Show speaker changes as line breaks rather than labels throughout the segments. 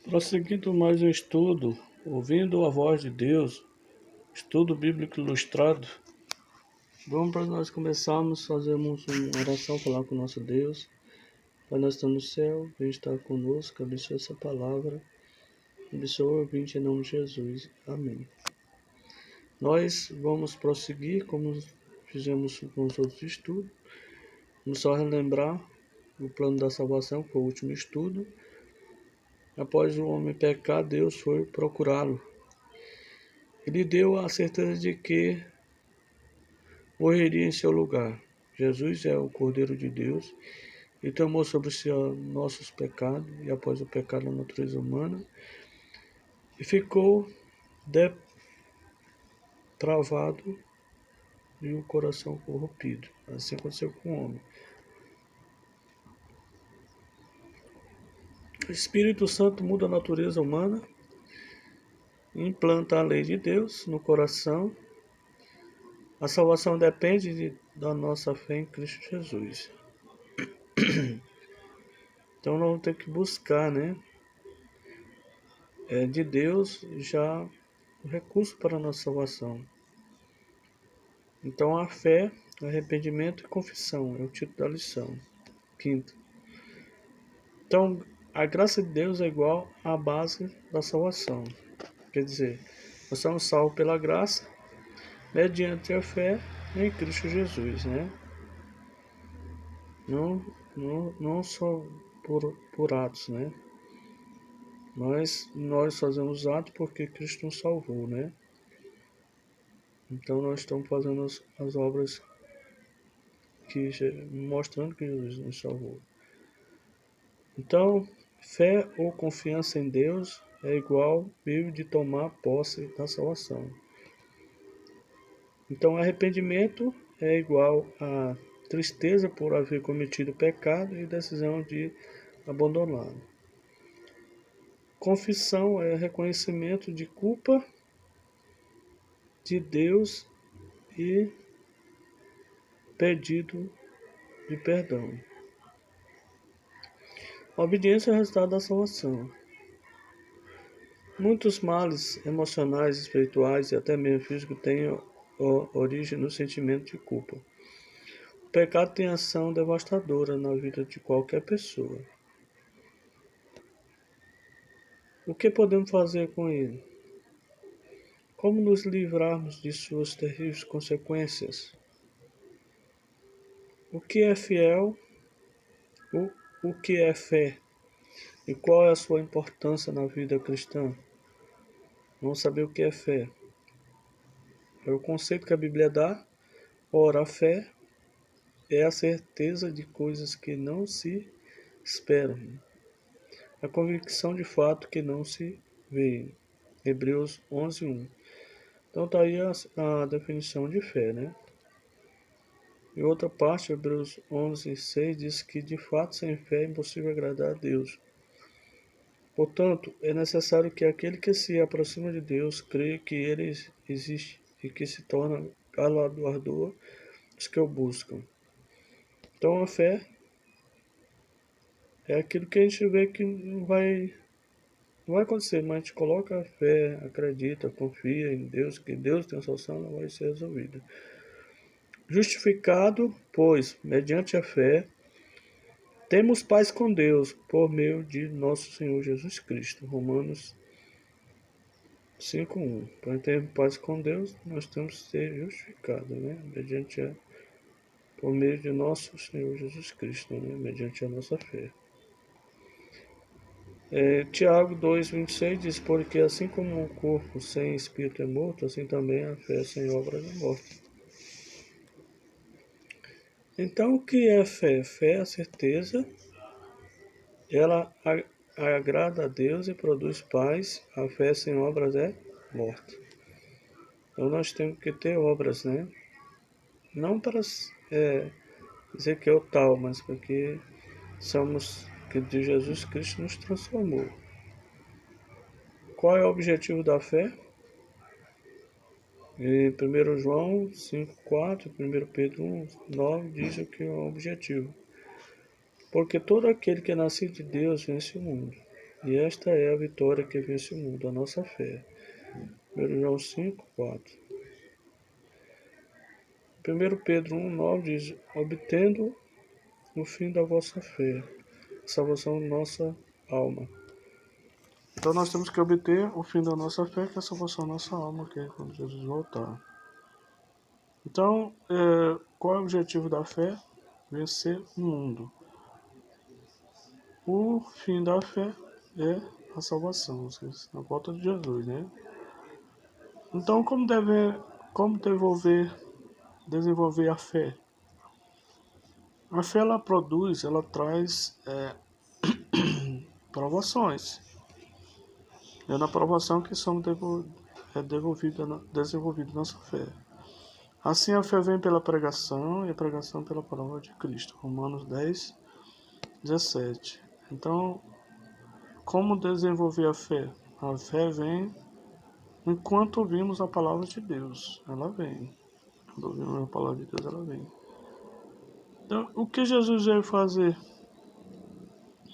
Prosseguindo mais um estudo, ouvindo a voz de Deus, estudo bíblico ilustrado. Vamos para nós começarmos, fazermos uma oração, falar com o nosso Deus. Pai, nós estamos no céu, vem estar conosco, abençoe essa palavra, abençoe o ouvinte em nome de Jesus. Amém. Nós vamos prosseguir, como fizemos com os outros estudos. Vamos só relembrar o plano da salvação, que foi o último estudo. Após o homem pecar, Deus foi procurá-lo. Ele deu a certeza de que morreria em seu lugar. Jesus é o Cordeiro de Deus e tomou sobre si nossos pecados e após o pecado da natureza humana e ficou depravado e o coração corrompido. Assim aconteceu com o homem. O Espírito Santo muda a natureza humana, implanta a lei de Deus no coração. A salvação depende da nossa fé em Cristo Jesus. Então nós vamos ter que buscar, de Deus já o recurso para a nossa salvação. Então a fé, arrependimento e confissão é o título da lição. Quinto. Então a graça de Deus é igual à base da salvação. Quer dizer, nós somos salvos pela graça, mediante a fé em Cristo Jesus, Não só por atos, Nós fazemos atos porque Cristo nos salvou, Então nós estamos fazendo as obras que mostrando que Jesus nos salvou. Então, fé ou confiança em Deus é igual meio de tomar posse da salvação. Então, arrependimento é igual a tristeza por haver cometido pecado e decisão de abandoná-lo. Confissão é reconhecimento de culpa de Deus e pedido de perdão. A obediência é o resultado da salvação. Muitos males emocionais, espirituais e até mesmo físicos têm origem no sentimento de culpa. O pecado tem ação devastadora na vida de qualquer pessoa. O que podemos fazer com ele? Como nos livrarmos de suas terríveis consequências? O que é fiel? O que é fé? E qual é a sua importância na vida cristã? Vamos saber o que é fé. É o conceito que a Bíblia dá. Ora, a fé é a certeza de coisas que não se esperam. A convicção de fato que não se vê. Hebreus 11:1. Então está aí a definição de fé, Em outra parte, Hebreus 11:6 diz que de fato sem fé é impossível agradar a Deus. Portanto, é necessário que aquele que se aproxima de Deus creia que Ele existe e que se torna galardoador dos que o buscam. Então a fé é aquilo que a gente vê que não vai acontecer, mas a gente coloca a fé, acredita, confia em Deus, que Deus tem a solução, ela vai ser resolvida. Justificado, pois, mediante a fé, temos paz com Deus por meio de nosso Senhor Jesus Cristo. Romanos 5:1. Para termos paz com Deus, nós temos que ser justificados, por meio de nosso Senhor Jesus Cristo, mediante a nossa fé. Tiago 2:26 diz, porque assim como o corpo sem espírito é morto, assim também a fé sem obras é morta. Então, o que é fé? Fé é a certeza, ela agrada a Deus e produz paz, a fé sem obras é morta. Então, nós temos que ter obras, Não para dizer que é o tal, mas porque que de Jesus Cristo nos transformou. Qual é o objetivo da fé? Em 1 João 5:4, 1 Pedro 1:9 diz o que é o objetivo. Porque todo aquele que é nascido de Deus vence o mundo. E esta é a vitória que vence o mundo, a nossa fé. 1 João 5:4. 1 Pedro 1:9 diz: obtendo o fim da vossa fé, a salvação da nossa alma. Então nós temos que obter o fim da nossa fé, que é a salvação da nossa alma, que é quando Jesus voltar. Então, qual é o objetivo da fé? Vencer o mundo. O fim da fé é a salvação, ou seja, a volta de Jesus, né? Então, como desenvolver a fé? A fé, ela traz provações. É na provação que somos desenvolvida nossa fé. Assim, a fé vem pela pregação e a pregação pela palavra de Cristo. Romanos 10:17. Então, como desenvolver a fé? A fé vem enquanto ouvimos a palavra de Deus. Ela vem. Quando ouvimos a palavra de Deus, ela vem. Então, o que Jesus veio fazer?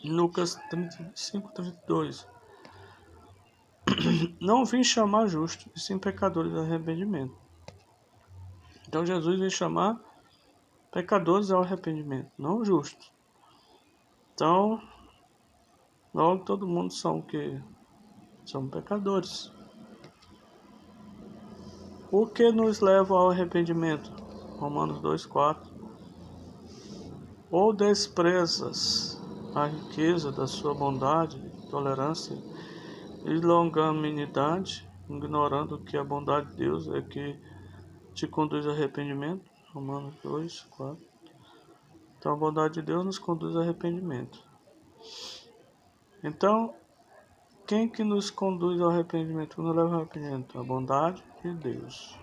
Lucas 35:32. Não vim chamar justos, e sim pecadores de arrependimento. Então, Jesus veio chamar pecadores ao arrependimento, não justos. Então, logo todo mundo são o quê? São pecadores. O que nos leva ao arrependimento? Romanos 2:4. Ou desprezas a riqueza da sua bondade, tolerância e longanimidade, ignorando que a bondade de Deus é que te conduz ao arrependimento? Romanos 2:4. Então a bondade de Deus nos conduz ao arrependimento. Então, quem que nos conduz ao arrependimento? Nos leva ao arrependimento? A bondade de Deus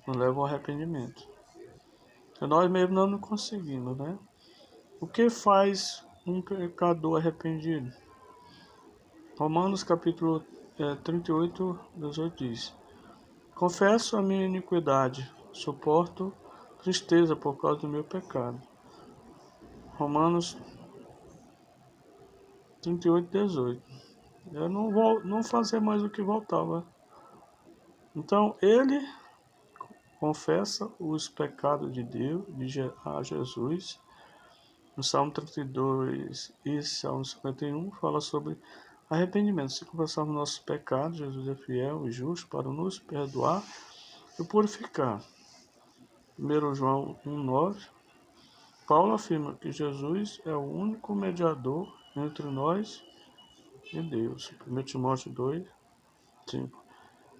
nos leva ao arrependimento. Então, nós mesmos não conseguimos, né? O que faz um pecador arrependido? Romanos capítulo 38:18 diz: confesso a minha iniquidade, suporto tristeza por causa do meu pecado. Romanos 38:18. Eu não vou não fazer mais o que voltava. Então ele confessa os pecados de Deus, a Jesus. No Salmo 32 e Salmo 51 fala sobre arrependimento. Se confessarmos nossos pecados, Jesus é fiel e justo para nos perdoar e purificar. 1 João 1:9. Paulo afirma que Jesus é o único mediador entre nós e Deus. 1 Timóteo 2:5.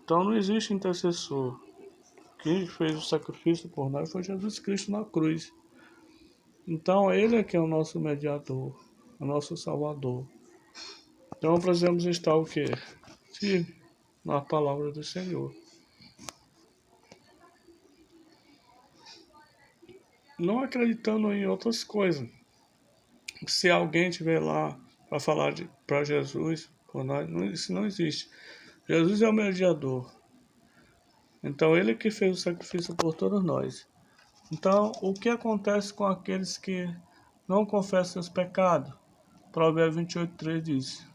Então não existe intercessor. Quem fez o sacrifício por nós foi Jesus Cristo na cruz. Então ele é que é o nosso mediador, o nosso salvador. Então precisamos estar o quê? Firme na palavra do Senhor. Não acreditando em outras coisas. Se alguém estiver lá para falar para Jesus, por nós, isso não existe. Jesus é o mediador. Então ele que fez o sacrifício por todos nós. Então o que acontece com aqueles que não confessam seus pecados? Provérbios 28:3 diz: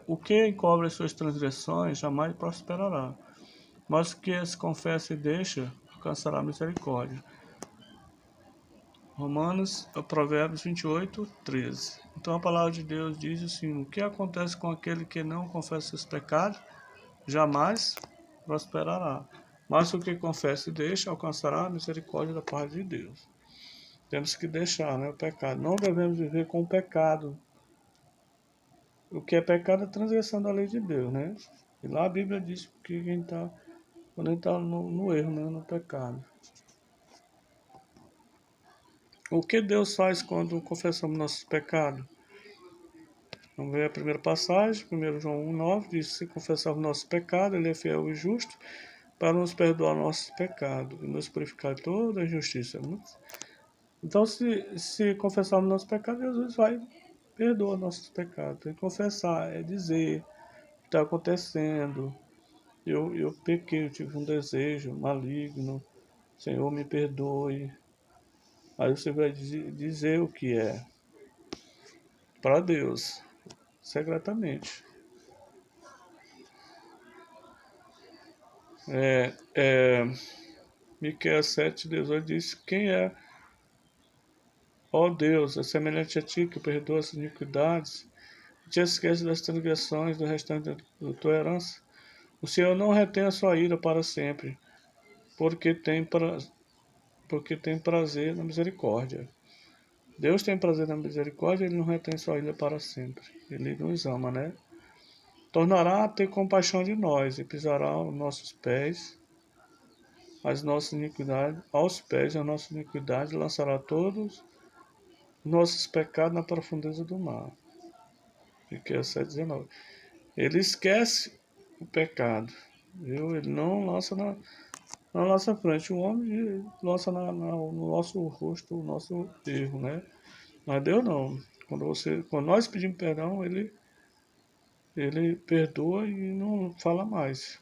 o que encobre as suas transgressões jamais prosperará, mas o que as confessa e deixa alcançará misericórdia. Provérbios 28:13. Então a palavra de Deus diz assim: o que acontece com aquele que não confessa seus pecados jamais prosperará, mas o que confessa e deixa alcançará a misericórdia da parte de Deus. Temos que deixar, né, o pecado. Não devemos viver com o pecado. O que é pecado é transgressão da lei de Deus, né? E lá a Bíblia diz que quando a gente está no erro, né, no pecado. O que Deus faz quando confessamos nossos pecados? Vamos ver a primeira passagem, 1 João 1:9, diz: se confessarmos nossos pecados, Ele é fiel e justo para nos perdoar nossos pecados e nos purificar de toda a injustiça. Então, se confessarmos nossos pecados, Jesus vai perdoar nossos pecados. Tem que confessar, é dizer o que está acontecendo. Eu pequei, eu tive um desejo maligno, Senhor, me perdoe. Aí você vai dizer o que é. para Deus, secretamente. Miqueias 7,18 diz: Quem é, ó Deus, é semelhante a ti, que perdoa as iniquidades, e te esquece das transgressões do restante da tua herança? O Senhor não retém a sua ira para sempre, porque tem, porque tem prazer na misericórdia. Deus tem prazer na misericórdia, Ele não retém sua ira para sempre. Ele nos ama, né? Tornará a ter compaixão de nós e pisará os nossos pés, as nossas iniquidades, aos pés da nossa iniquidade, lançará todos os nossos pecados na profundeza do mar. Miqueias 7,19. Ele esquece o pecado, viu? Ele não lança na nossa frente. O homem lança no nosso rosto o nosso erro, né? Mas Deus não. Quando nós pedimos perdão, ele perdoa e não fala mais.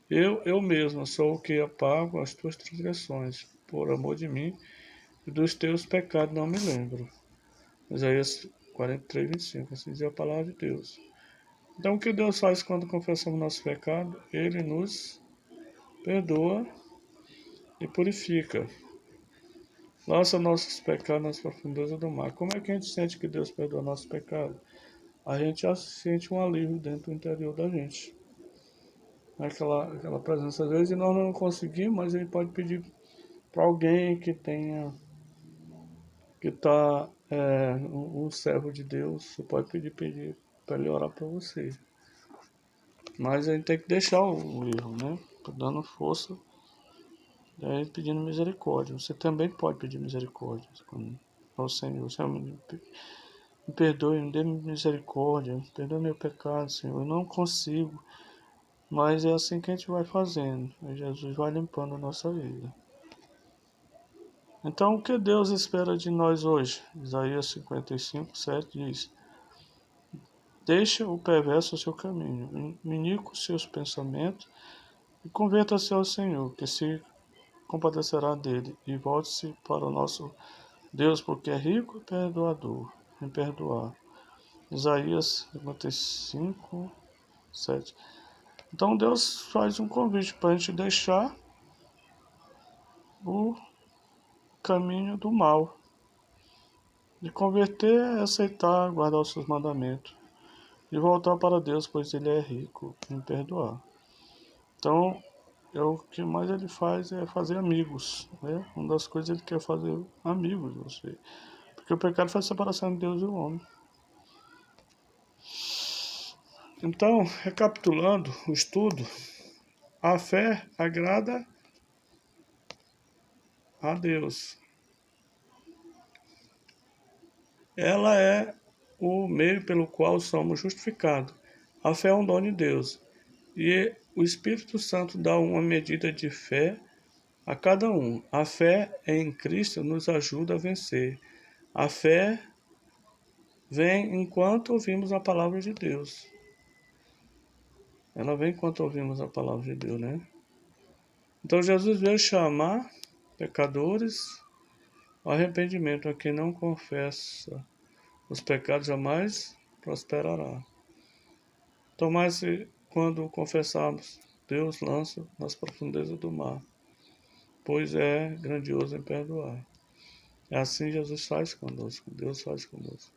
Eu mesmo sou o que apago as tuas transgressões, por amor de mim, e dos teus pecados não me lembro. Isaías 43:25, assim diz a palavra de Deus. Então o que Deus faz quando confessamos nosso pecado? Ele nos perdoa e purifica. Lança nossos pecados nas profundezas do mar. Como é que a gente sente que Deus perdoa nosso pecado? A gente já sente um alívio dentro do interior da gente. Aquela presença, às vezes nós não conseguimos, mas ele pode pedir para alguém que tenha, que está um servo de Deus, você pode pedir para ele orar para você. Mas a gente tem que deixar o erro, né? Dando força, pedindo misericórdia. Você também pode pedir misericórdia ao Senhor. Senhor, me perdoe, me dê misericórdia, perdoe meu pecado, Senhor. Eu não consigo, mas é assim que a gente vai fazendo. Aí Jesus vai limpando a nossa vida. Então, o que Deus espera de nós hoje? Isaías 55:7 diz: Deixa o perverso o seu caminho, iníquo os seus pensamentos, e converta-se ao Senhor, que se compadecerá dele, e volte-se para o nosso Deus, porque é rico e perdoador, em perdoar. Isaías 55:7. Então Deus faz um convite para a gente deixar o caminho do mal, de converter, aceitar, guardar os seus mandamentos, e voltar para Deus, pois Ele é rico em perdoar. Então, o que mais Ele faz é fazer amigos, né? Uma das coisas Ele quer fazer amigos de você, porque o pecado faz separação de Deus e o homem. Então, recapitulando o estudo, a fé agrada a Deus. Ela é o meio pelo qual somos justificados. A fé é um dom de Deus. E o Espírito Santo dá uma medida de fé a cada um. A fé em Cristo nos ajuda a vencer. A fé vem enquanto ouvimos a palavra de Deus. Ela vem enquanto ouvimos a palavra de Deus, né? Então Jesus veio chamar pecadores ao arrependimento. A quem não confessa os pecados jamais prosperará. Então, mas quando confessarmos, Deus lança nas profundezas do mar, pois é grandioso em perdoar. É assim Jesus faz conosco, Deus faz conosco.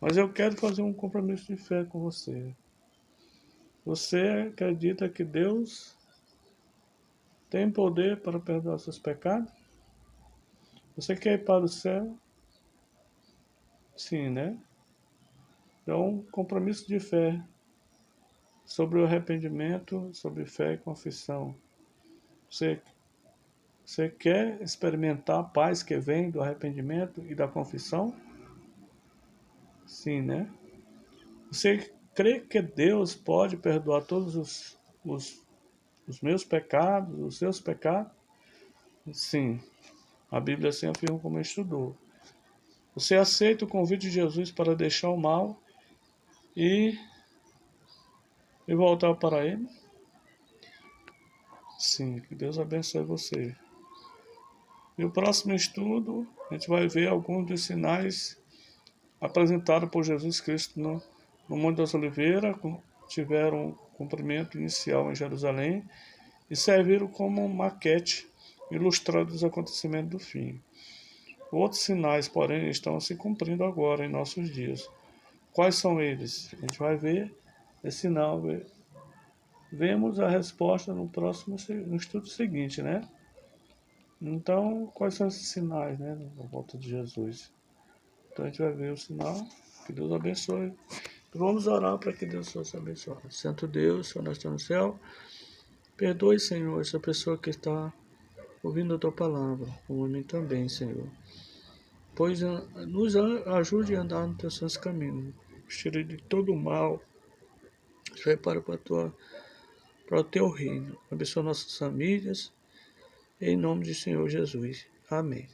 Mas eu quero fazer um compromisso de fé com você. Você acredita que Deus tem poder para perdoar seus pecados? Você quer ir para o céu? Sim, né? Então, compromisso de fé sobre o arrependimento, sobre fé e confissão. Você, você quer experimentar a paz que vem do arrependimento e da confissão? Sim, né? Você crê que Deus pode perdoar todos os meus pecados, os seus pecados? Sim, a Bíblia assim afirma como estudou. Você aceita o convite de Jesus para deixar o mal e, e voltar para Ele? Sim, que Deus abençoe você. E o próximo estudo, a gente vai ver alguns dos sinais apresentado por Jesus Cristo no Monte das Oliveiras, tiveram cumprimento inicial em Jerusalém e serviram como maquete ilustrando os acontecimentos do fim. Outros sinais, porém, estão se cumprindo agora em nossos dias. Quais são eles? A gente vai ver esse sinal. Vemos a resposta no estudo seguinte, né? Então, quais são esses sinais, né? Na volta de Jesus. Então, a gente vai ver o sinal. Que Deus abençoe. Vamos orar para que Deus possa abençoar. Santo Deus, Senhor, nós estamos no céu. Perdoe, Senhor, essa pessoa que está ouvindo a tua palavra. O homem também, Senhor. Pois nos ajude a andar nos teus santos caminhos. Tire de todo o mal. Prepara para o teu reino. Abençoa nossas famílias. Em nome do Senhor Jesus. Amém.